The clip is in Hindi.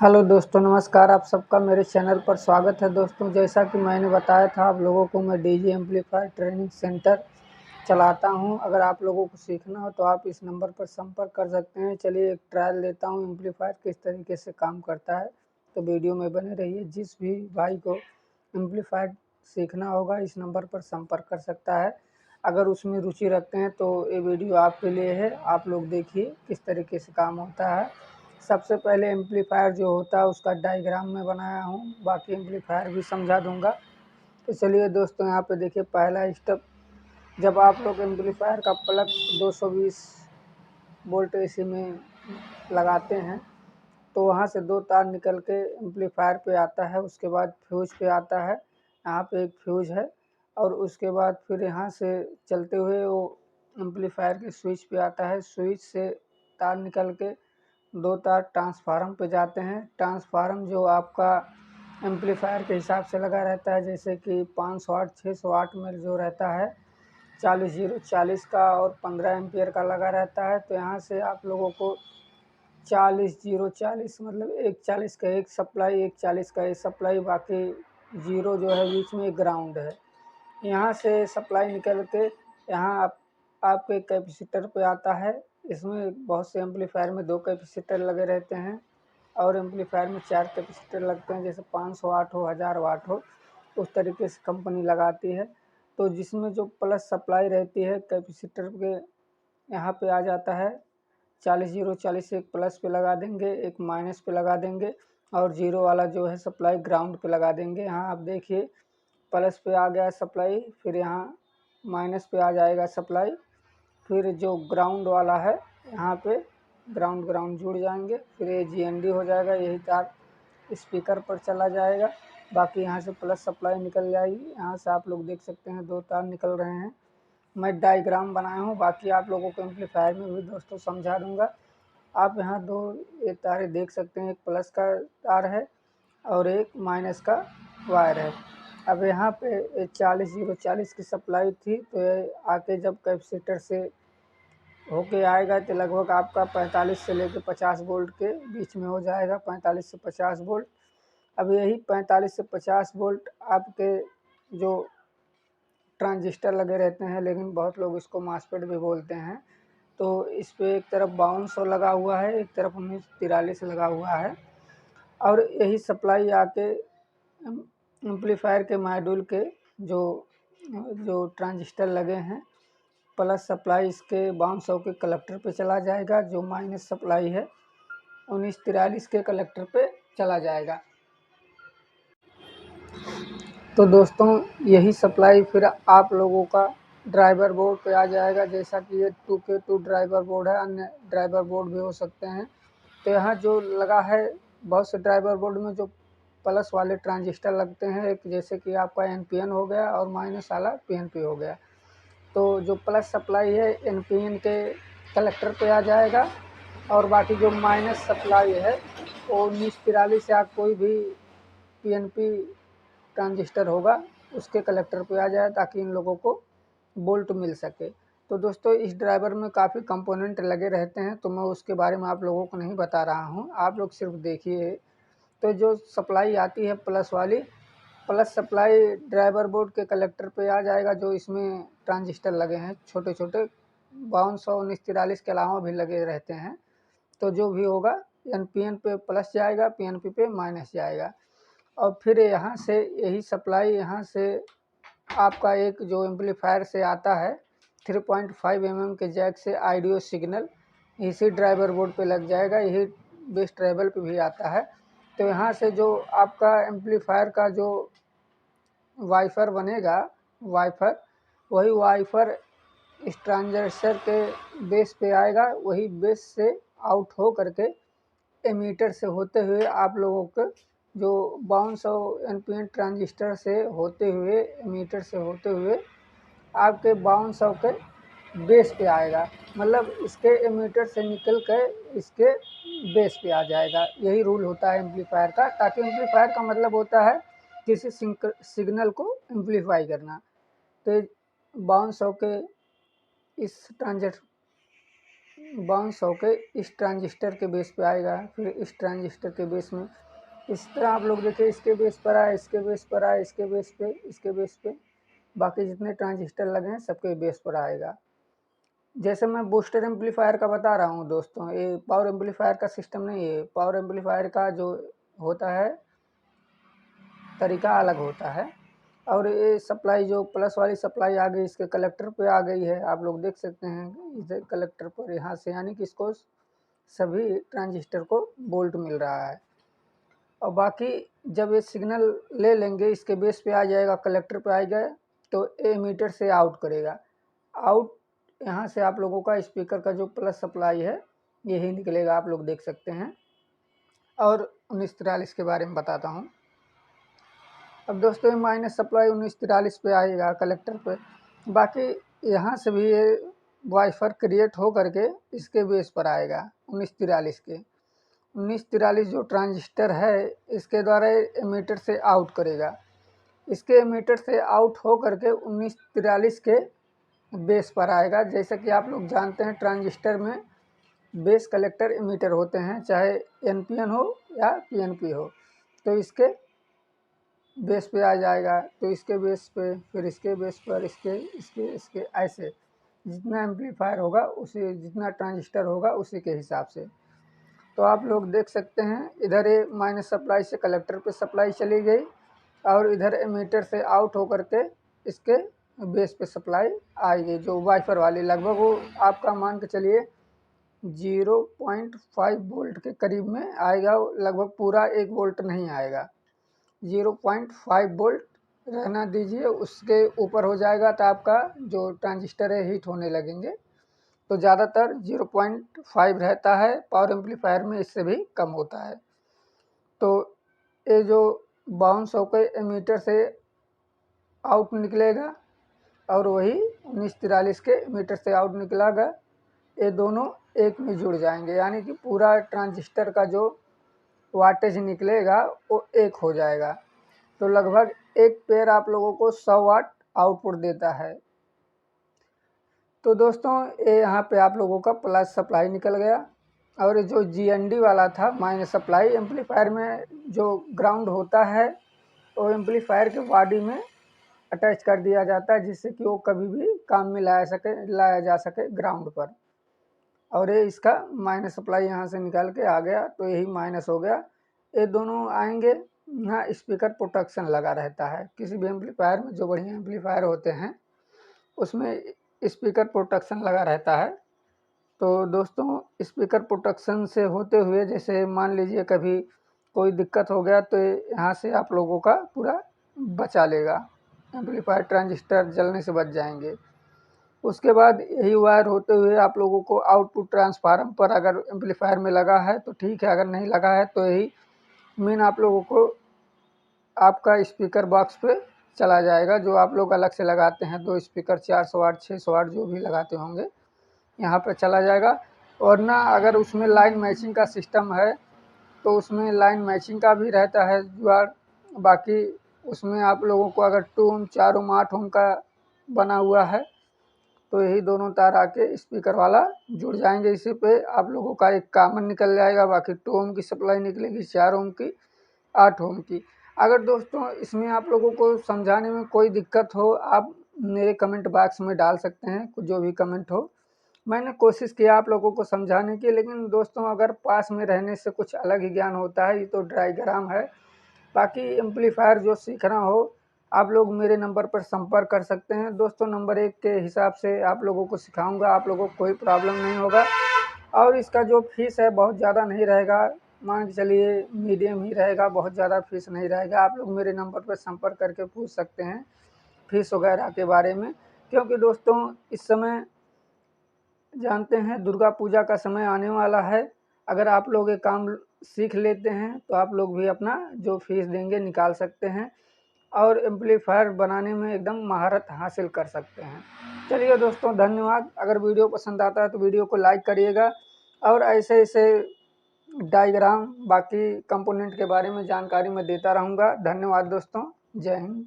हेलो दोस्तों, नमस्कार। आप सबका मेरे चैनल पर स्वागत है। दोस्तों, जैसा कि मैंने बताया था आप लोगों को, मैं डीजे एम्पलीफायर ट्रेनिंग सेंटर चलाता हूं। अगर आप लोगों को सीखना हो तो आप इस नंबर पर संपर्क कर सकते हैं। चलिए एक ट्रायल लेता हूं एम्पलीफायर किस तरीके से काम करता है, तो वीडियो में बने रहिए। जिस भी भाई को एम्पलीफायर सीखना होगा इस नंबर पर संपर्क कर सकता है। अगर उसमें रुचि रखते हैं तो ये वीडियो आपके लिए है। आप लोग देखिए किस तरीके से काम होता है। सबसे पहले एम्पलीफायर जो होता है उसका डायग्राम में बनाया हूँ, बाकी एम्पलीफायर भी समझा दूंगा। तो चलिए दोस्तों, यहाँ पे देखिए पहला स्टेप। जब आप लोग एम्पलीफायर का प्लग 220 वोल्ट एसी में लगाते हैं तो वहाँ से दो तार निकल के एम्पलीफायर पे आता है। उसके बाद फ्यूज पे आता है, यहाँ पे एक फ्यूज है। और उसके बाद फिर यहाँ से चलते हुए वो एम्पलीफायर के स्विच पे आता है। स्विच से तार निकल के दो तार ट्रांसफार्मर पे जाते हैं। ट्रांसफार्मर जो आपका एम्पलीफायर के हिसाब से लगा रहता है, जैसे कि 500 वाट 600 वाट में जो रहता है 40-0-40 का और 15 एम्पियर का लगा रहता है। तो यहाँ से आप लोगों को 40-0-40 मतलब एक 40 का एक सप्लाई, एक 40 का एक सप्लाई, बाकी जीरो जो है बीच में ग्राउंड है। यहाँ से सप्लाई निकल के यहाँ आपके कैपेसिटर पे आता है। इसमें बहुत से एम्पलीफायर में 2 कैपेसिटर लगे रहते हैं और एम्पलीफायर में 4 कैपेसिटर लगते हैं, जैसे 500 वाट हो 1000 वाट हो, उस तरीके से कंपनी लगाती है। तो जिसमें जो प्लस सप्लाई रहती है कैपेसिटर के यहाँ पे आ जाता है। 40-0-40 एक प्लस पे लगा देंगे, एक माइनस पे लगा देंगे और जीरो वाला जो है सप्लाई ग्राउंड पे लगा देंगे। यहाँ आप देखिए प्लस पे आ गया सप्लाई, फिर यहाँ माइनस पे आ जाएगा सप्लाई, फिर जो ग्राउंड वाला है यहाँ पे ग्राउंड ग्राउंड जुड़ जाएंगे। फिर ये जीएनडी हो जाएगा, यही तार स्पीकर पर चला जाएगा। बाकी यहाँ से प्लस सप्लाई निकल जाएगी। यहाँ से आप लोग देख सकते हैं 2 तार निकल रहे हैं। मैं डायग्राम बनाया हूँ, बाकी आप लोगों को एम्पलीफायर में भी दोस्तों समझा दूंगा। आप यहाँ दो ये तारे देख सकते हैं, एक प्लस का तार है और एक माइनस का वायर है। अब यहाँ पे 40-0-40 की सप्लाई थी, तो ये आके जब कैपेसिटर से होके आएगा तो लगभग आपका 45 से लेकर 50 वोल्ट के बीच में हो जाएगा, 45 से 50 वोल्ट। अब यही 45 से 50 वोल्ट आपके जो ट्रांजिस्टर लगे रहते हैं, लेकिन बहुत लोग इसको मासफेट भी बोलते हैं। तो इस पे एक तरफ 5200 लगा हुआ है, एक तरफ 1943 लगा हुआ है और यही सप्लाई आके एम्पलीफायर के मॉड्यूल के जो जो ट्रांजिस्टर लगे हैं, प्लस सप्लाई इसके 5200 के कलेक्टर पे चला जाएगा, जो माइनस सप्लाई है 1943 के कलेक्टर पे चला जाएगा। तो दोस्तों, यही सप्लाई फिर आप लोगों का ड्राइवर बोर्ड पे आ जाएगा। जैसा कि ये 2K2 ड्राइवर बोर्ड है, अन्य ड्राइवर बोर्ड भी हो सकते हैं। तो यहाँ जो लगा है, बहुत से ड्राइवर बोर्ड में जो प्लस वाले ट्रांजिस्टर लगते हैं, एक जैसे कि आपका एनपीएन हो गया और माइनस वाला पीएनपी हो गया। तो जो प्लस सप्लाई है एनपीएन के कलेक्टर पे आ जाएगा और बाकी जो माइनस सप्लाई है वो 1943 या कोई भी पीएनपी ट्रांजिस्टर होगा उसके कलेक्टर पे आ जाए, ताकि इन लोगों को बोल्ट मिल सके। तो दोस्तों, इस ड्राइवर में काफ़ी कंपोनेंट लगे रहते हैं, तो मैं उसके बारे में आप लोगों को नहीं बता रहा हूँ, आप लोग सिर्फ देखिए। तो जो सप्लाई आती है प्लस वाली, प्लस सप्लाई ड्राइवर बोर्ड के कलेक्टर पे आ जाएगा। जो इसमें ट्रांजिस्टर लगे हैं छोटे छोटे 5200-1943 के अलावा भी लगे रहते हैं, तो जो भी होगा एनपीएन पे प्लस जाएगा, पीएनपी पे माइनस जाएगा। और फिर यहाँ से यही सप्लाई यहाँ से आपका एक जो एम्पलीफायर से आता है 3.5 mm के जैक से ऑडियो सिग्नल इसी ड्राइवर बोर्ड पे लग जाएगा, यही बेस ट्रेबल पे भी आता है। तो यहाँ से जो आपका एम्पलीफायर का जो वाइफर बनेगा, वाइफर, वही वाइफर इस ट्रांजिस्टर के बेस पे आएगा। वही बेस से आउट हो करके एमीटर से होते हुए आप लोगों को जो 5200 एनपीएन ट्रांजिस्टर से होते हुए एमीटर से होते हुए आपके 5200 के बेस पे आएगा। मतलब इसके एमीटर से निकल कर इसके बेस पे आ जाएगा। यही रूल होता है एम्पलीफायर का, ताकि एम्पलीफायर का मतलब होता है किसी सिग्नल को एम्पलीफाई करना। तो 5200 के इस बाउंस होके इस ट्रांजिस्टर के बेस पे आएगा, फिर इस ट्रांजिस्टर के बेस में, इस तरह आप लोग देखिए इसके बेस पर आए, इसके बेस पर आए, इसके बेस पे, इसके बेस पे, बाकी जितने ट्रांजिस्टर लगे हैं सबके बेस पर आएगा। जैसे मैं बूस्टर एम्पलीफायर का बता रहा हूँ दोस्तों, ये पावर एम्पलीफायर का सिस्टम नहीं है। पावर एम्पलीफायर का जो होता है तरीका अलग होता है। और ये सप्लाई जो प्लस वाली सप्लाई आ गई इसके कलेक्टर पे आ गई है, आप लोग देख सकते हैं इधर कलेक्टर पर यहाँ से, यानी कि इसको सभी ट्रांजिस्टर को वोल्ट मिल रहा है। और बाकी जब ये सिग्नल ले लेंगे इसके बेस पे आ जाएगा, कलेक्टर पे आएगा तो एमीटर से आउट करेगा। आउट यहाँ से आप लोगों का स्पीकर का जो प्लस सप्लाई है यही निकलेगा, आप लोग देख सकते हैं। और 1943 के बारे में बताता हूँ। अब दोस्तों ये माइनस सप्लाई 1943 पे आएगा कलेक्टर पे। बाकी यहाँ से भी ये वाइफर क्रिएट हो करके इसके बेस पर आएगा 1943 के। 1943 जो ट्रांजिस्टर है इसके द्वारा एमीटर से आउट करेगा, इसके एमीटर से आउट हो करके 1943 के बेस पर आएगा। जैसे कि आप लोग जानते हैं ट्रांजिस्टर में बेस कलेक्टर एमीटर होते हैं, चाहे एनपीएन हो या पीएनपी हो, तो इसके बेस पे आ जाएगा, तो इसके बेस पे, फिर इसके बेस पर, इसके ऐसे जितना एम्पलीफायर होगा उसी, जितना ट्रांजिस्टर होगा उसी के हिसाब से। तो आप लोग देख सकते हैं इधर ये माइनस सप्लाई से कलेक्टर पे सप्लाई चली गई और इधर एमीटर से आउट होकर के इसके बेस पे सप्लाई आएगी जो वाइफर वाली, लगभग वो आपका मान के चलिए 0.5 वोल्ट के करीब में आएगा, लगभग पूरा 1 वोल्ट नहीं आएगा, 0.5 वोल्ट रहना दीजिए। उसके ऊपर हो जाएगा तो आपका जो ट्रांजिस्टर है हीट होने लगेंगे, तो ज़्यादातर 0.5 रहता है, पावर एम्पलीफायर में इससे भी कम होता है। तो ये जो बाउंस होकर एमीटर से आउट निकलेगा और वही 1943 के एमीटर से आउट निकलेगा, ये दोनों एक में जुड़ जाएंगे, यानी कि पूरा ट्रांजिस्टर का जो वाटेज निकलेगा वो एक हो जाएगा। तो लगभग एक पेयर आप लोगों को 100 वाट आउटपुट देता है। तो दोस्तों ये यहाँ पे आप लोगों का प्लस सप्लाई निकल गया। और जो जीएनडी वाला था माइनस सप्लाई, एम्पलीफायर में जो ग्राउंड होता है वो एम्पलीफायर के बॉडी में अटैच कर दिया जाता है, जिससे कि वो कभी भी काम में लाया जा सके ग्राउंड पर। और ये इसका माइनस सप्लाई यहाँ से निकाल के आ गया, तो यही माइनस हो गया। ये दोनों आएंगे, यहाँ स्पीकर प्रोटेक्शन लगा रहता है किसी भी एम्पलीफायर में, जो बढ़िया एम्पलीफायर होते हैं उसमें स्पीकर प्रोटेक्शन लगा रहता है। तो दोस्तों स्पीकर प्रोटेक्शन से होते हुए, जैसे मान लीजिए कभी कोई दिक्कत हो गया तो यहाँ से आप लोगों का पूरा बचा लेगा, एम्पलीफायर ट्रांजिस्टर जलने से बच जाएंगे। उसके बाद यही वायर होते हुए आप लोगों को आउटपुट ट्रांसफार्मर पर अगर एम्पलीफायर में लगा है तो ठीक है, अगर नहीं लगा है तो यही मेन आप लोगों को आपका स्पीकर बॉक्स पे चला जाएगा, जो आप लोग अलग से लगाते हैं 2 स्पीकर 400 वाट 600 वाट जो भी लगाते होंगे, यहाँ पर चला जाएगा। और ना अगर उसमें लाइन मैचिंग का सिस्टम है तो उसमें लाइन मैचिंग का भी रहता है जुगाड़। बाकी उसमें आप लोगों को अगर 2 ओम 4 ओम 8 ओम का बना हुआ है तो यही दोनों तार आके स्पीकर वाला जुड़ जाएंगे। इसी पे आप लोगों का एक कॉमन निकल जाएगा, बाकी 2 ओम की सप्लाई निकलेगी, 4 ओम की, 8 ओम की। अगर दोस्तों इसमें आप लोगों को समझाने में कोई दिक्कत हो, आप मेरे कमेंट बॉक्स में डाल सकते हैं, जो भी कमेंट हो। मैंने कोशिश किया आप लोगों को समझाने की, लेकिन दोस्तों अगर पास में रहने से कुछ अलग ही ज्ञान होता है, ये तो डायग्राम है। बाकी एम्पलीफायर जो सीखना हो आप लोग मेरे नंबर पर संपर्क कर सकते हैं दोस्तों। नंबर 1 के हिसाब से आप लोगों को सिखाऊंगा, आप लोगों को कोई प्रॉब्लम नहीं होगा। और इसका जो फीस है बहुत ज़्यादा नहीं रहेगा, मान के चलिए मीडियम ही रहेगा, बहुत ज़्यादा फीस नहीं रहेगा। आप लोग मेरे नंबर पर संपर्क करके पूछ सकते हैं फीस वगैरह के बारे में, क्योंकि दोस्तों इस समय जानते हैं दुर्गा पूजा का समय आने वाला है। अगर आप लोग ये काम सीख लेते हैं तो आप लोग भी अपना जो फीस देंगे निकाल सकते हैं और एम्पलीफायर बनाने में एकदम महारत हासिल कर सकते हैं। चलिए दोस्तों धन्यवाद। अगर वीडियो पसंद आता है तो वीडियो को लाइक करिएगा, और ऐसे ऐसे डायग्राम बाकी कंपोनेंट के बारे में जानकारी मैं देता रहूँगा। धन्यवाद दोस्तों, जय हिंद।